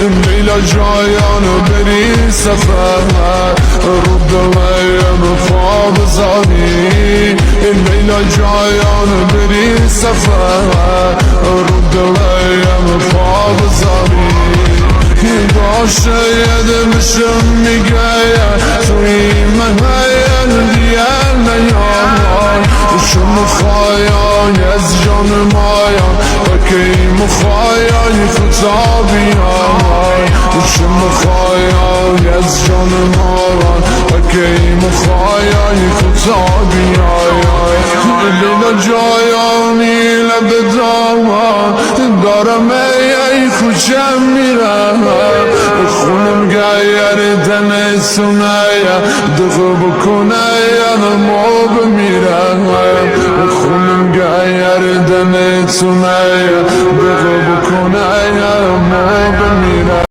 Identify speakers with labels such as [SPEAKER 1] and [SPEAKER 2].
[SPEAKER 1] لیلا جایانو بری سفر رو دلیم پا بذاری لیلا جایانو بری سفر رو دلیم پا بذاری باشه یه دلشم میگه توی محل دیگر نیام شو مخوایان از جان مایان وکی مخوایان خطابیان شو مخوایان از جان مایان وکی مخوایان خطابیان لیلا جایانی لب دامان دارم ای خوشم میرم خونم گایر دن سنایا دغه بکنه یا مو بمیرم خونم گایر دن سنایا دغه بکنه یا مو بمیرم